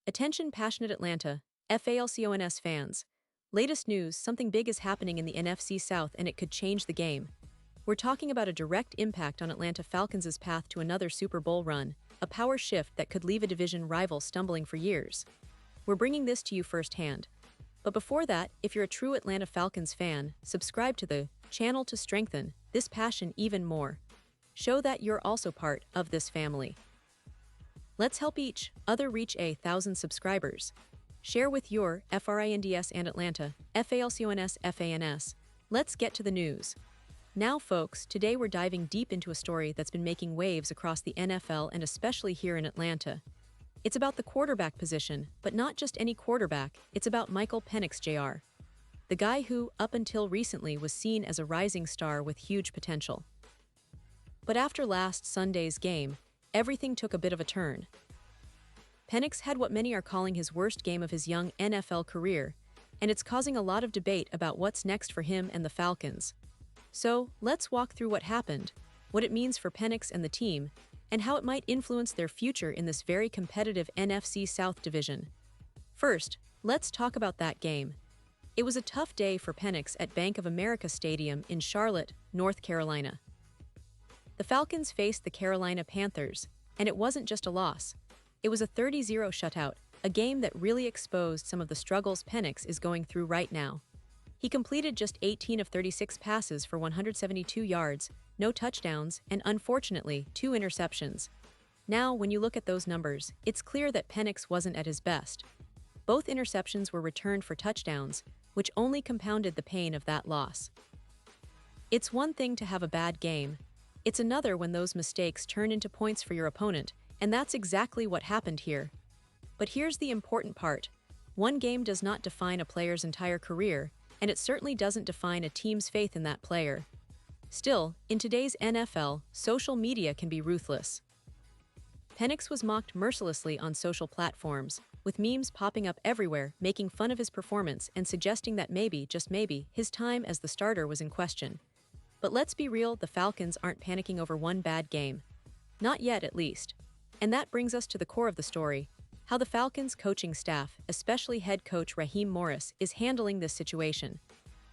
Attention passionate Atlanta, Falcons fans. Latest news, something big is happening in the NFC South and it could change the game. We're talking about a direct impact on Atlanta Falcons' path to another Super Bowl run, a power shift that could leave a division rival stumbling for years. We're bringing this to you firsthand. But before that, if you're a true Atlanta Falcons fan, subscribe to the channel to strengthen this passion even more. Show that you're also part of this family. Let's help each other reach 1,000 subscribers. Share with your FRINDS and Atlanta, FALCONS. Let's get to the news. Now folks, today we're diving deep into a story that's been making waves across the NFL and especially here in Atlanta. It's about the quarterback position, but not just any quarterback, it's about Michael Penix Jr., the guy who, up until recently, was seen as a rising star with huge potential. But after last Sunday's game, everything took a bit of a turn. Penix had what many are calling his worst game of his young NFL career, and it's causing a lot of debate about what's next for him and the Falcons. So, let's walk through what happened, what it means for Penix and the team, and how it might influence their future in this very competitive NFC South division. First, let's talk about that game. It was a tough day for Penix at Bank of America Stadium in Charlotte, North Carolina. The Falcons faced the Carolina Panthers, and it wasn't just a loss. It was a 30-0 shutout, a game that really exposed some of the struggles Penix is going through right now. He completed just 18 of 36 passes for 172 yards, no touchdowns, and unfortunately, 2 interceptions. Now, when you look at those numbers, it's clear that Penix wasn't at his best. Both interceptions were returned for touchdowns, which only compounded the pain of that loss. It's one thing to have a bad game. It's another when those mistakes turn into points for your opponent, and that's exactly what happened here. But here's the important part. One game does not define a player's entire career, and it certainly doesn't define a team's faith in that player. Still, in today's NFL, social media can be ruthless. Penix was mocked mercilessly on social platforms, with memes popping up everywhere making fun of his performance and suggesting that maybe, just maybe, his time as the starter was in question. But let's be real, the Falcons aren't panicking over one bad game. Not yet, at least. And that brings us to the core of the story, how the Falcons coaching staff, especially head coach Raheem Morris, is handling this situation.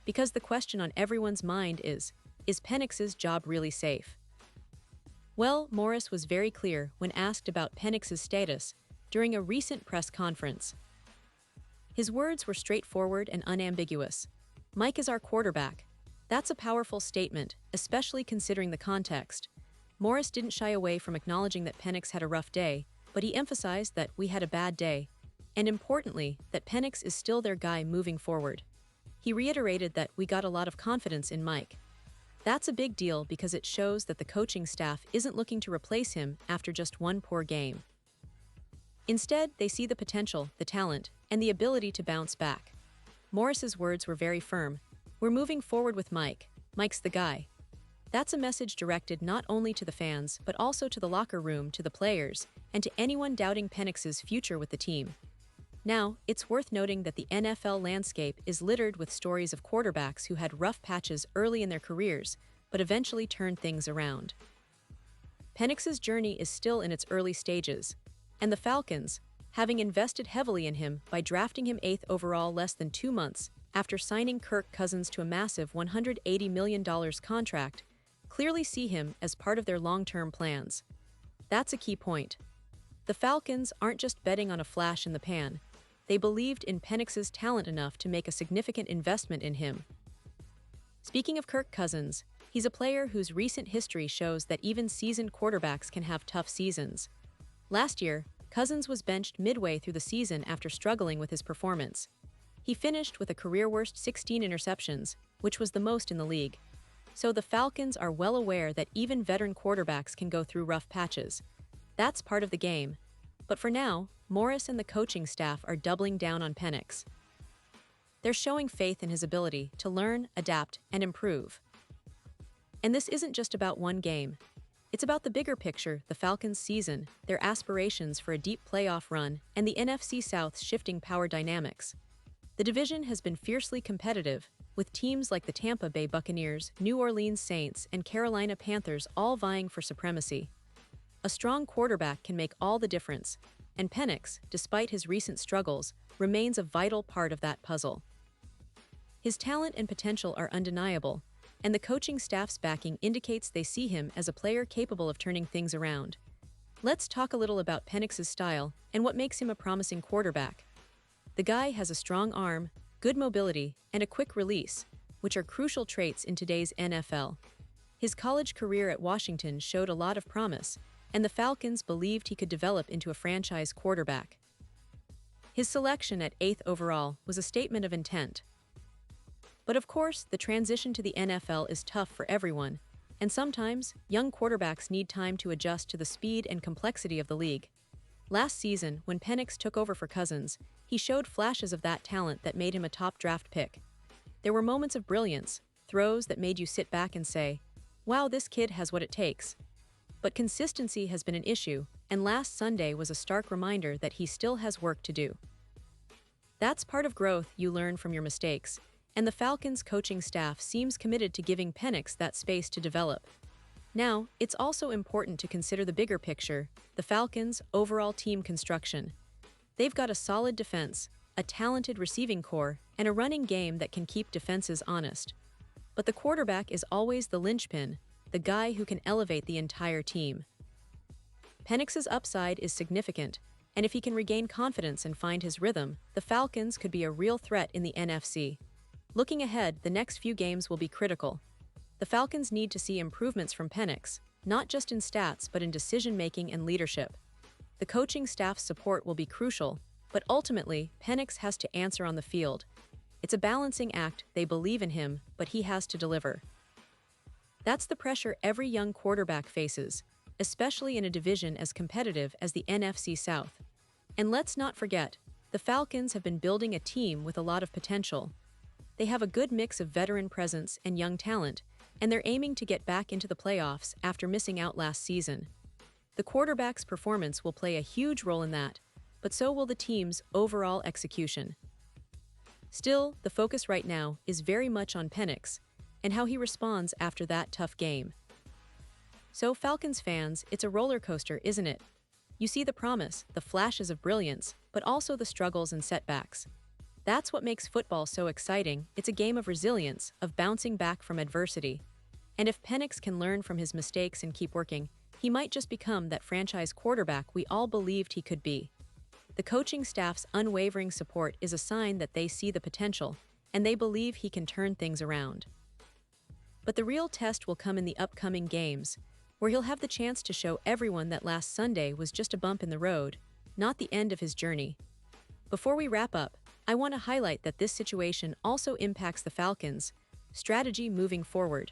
Because the question on everyone's mind is Penix's job really safe? Well, Morris was very clear when asked about Penix's status during a recent press conference. His words were straightforward and unambiguous. "Mike is our quarterback." That's a powerful statement, especially considering the context. Morris didn't shy away from acknowledging that Penix had a rough day, but he emphasized that we had a bad day, and importantly, that Penix is still their guy moving forward. He reiterated that we got a lot of confidence in Mike. That's a big deal because it shows that the coaching staff isn't looking to replace him after just one poor game. Instead, they see the potential, the talent, and the ability to bounce back. Morris's words were very firm. "We're moving forward with Mike. Mike's the guy." That's a message directed not only to the fans, but also to the locker room, to the players, and to anyone doubting Penix's future with the team. Now, it's worth noting that the NFL landscape is littered with stories of quarterbacks who had rough patches early in their careers, but eventually turned things around. Penix's journey is still in its early stages, and the Falcons, having invested heavily in him by drafting him 8th overall less than 2 months after signing Kirk Cousins to a massive $180 million contract, clearly see him as part of their long-term plans. That's a key point. The Falcons aren't just betting on a flash in the pan. They believed in Penix's talent enough to make a significant investment in him. Speaking of Kirk Cousins, he's a player whose recent history shows that even seasoned quarterbacks can have tough seasons. Last year, Cousins was benched midway through the season after struggling with his performance. He finished with a career-worst 16 interceptions, which was the most in the league. So the Falcons are well aware that even veteran quarterbacks can go through rough patches. That's part of the game. But for now, Morris and the coaching staff are doubling down on Penix. They're showing faith in his ability to learn, adapt, and improve. And this isn't just about one game. It's about the bigger picture, the Falcons' season, their aspirations for a deep playoff run, and the NFC South's shifting power dynamics. The division has been fiercely competitive, with teams like the Tampa Bay Buccaneers, New Orleans Saints, and Carolina Panthers all vying for supremacy. A strong quarterback can make all the difference, and Penix, despite his recent struggles, remains a vital part of that puzzle. His talent and potential are undeniable, and the coaching staff's backing indicates they see him as a player capable of turning things around. Let's talk a little about Penix's style and what makes him a promising quarterback. The guy has a strong arm, good mobility, and a quick release, which are crucial traits in today's NFL. His college career at Washington showed a lot of promise, and the Falcons believed he could develop into a franchise quarterback. His selection at 8th overall was a statement of intent. But of course, the transition to the NFL is tough for everyone, and sometimes, young quarterbacks need time to adjust to the speed and complexity of the league. Last season, when Penix took over for Cousins, he showed flashes of that talent that made him a top draft pick. There were moments of brilliance, throws that made you sit back and say, "Wow, this kid has what it takes." But consistency has been an issue, and last Sunday was a stark reminder that he still has work to do. That's part of growth, you learn from your mistakes, and the Falcons' coaching staff seems committed to giving Penix that space to develop. Now, it's also important to consider the bigger picture, the Falcons' overall team construction. They've got a solid defense, a talented receiving core, and a running game that can keep defenses honest. But the quarterback is always the linchpin, the guy who can elevate the entire team. Penix's upside is significant, and if he can regain confidence and find his rhythm, the Falcons could be a real threat in the NFC. Looking ahead, the next few games will be critical. The Falcons need to see improvements from Penix, not just in stats but in decision-making and leadership. The coaching staff's support will be crucial, but ultimately, Penix has to answer on the field. It's a balancing act. They believe in him, but he has to deliver. That's the pressure every young quarterback faces, especially in a division as competitive as the NFC South. And let's not forget, the Falcons have been building a team with a lot of potential. They have a good mix of veteran presence and young talent, and they're aiming to get back into the playoffs after missing out last season. The quarterback's performance will play a huge role in that, but so will the team's overall execution. Still, the focus right now is very much on Penix and how he responds after that tough game. So, Falcons fans, it's a roller coaster, isn't it? You see the promise, the flashes of brilliance, but also the struggles and setbacks. That's what makes football so exciting. It's a game of resilience, of bouncing back from adversity. And if Penix can learn from his mistakes and keep working, he might just become that franchise quarterback we all believed he could be. The coaching staff's unwavering support is a sign that they see the potential, and they believe he can turn things around. But the real test will come in the upcoming games, where he'll have the chance to show everyone that last Sunday was just a bump in the road, not the end of his journey. Before we wrap up, I want to highlight that this situation also impacts the Falcons' strategy moving forward.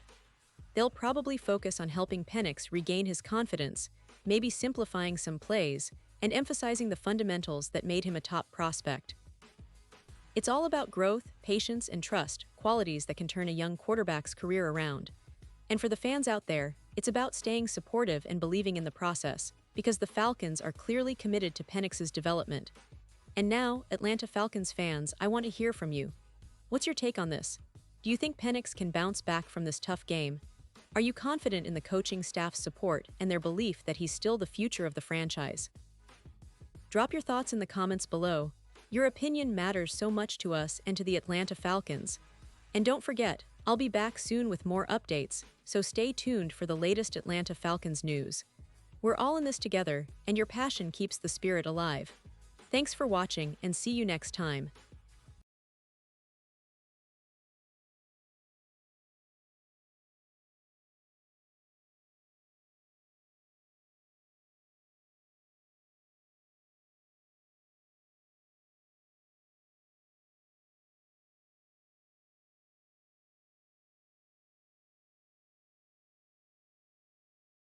They'll probably focus on helping Penix regain his confidence, maybe simplifying some plays, and emphasizing the fundamentals that made him a top prospect. It's all about growth, patience, and trust, qualities that can turn a young quarterback's career around. And for the fans out there, it's about staying supportive and believing in the process, because the Falcons are clearly committed to Penix's development. And now, Atlanta Falcons fans, I want to hear from you. What's your take on this? Do you think Penix can bounce back from this tough game? Are you confident in the coaching staff's support and their belief that he's still the future of the franchise? Drop your thoughts in the comments below. Your opinion matters so much to us and to the Atlanta Falcons. And don't forget, I'll be back soon with more updates, so stay tuned for the latest Atlanta Falcons news. We're all in this together, and your passion keeps the spirit alive. Thanks for watching, and see you next time.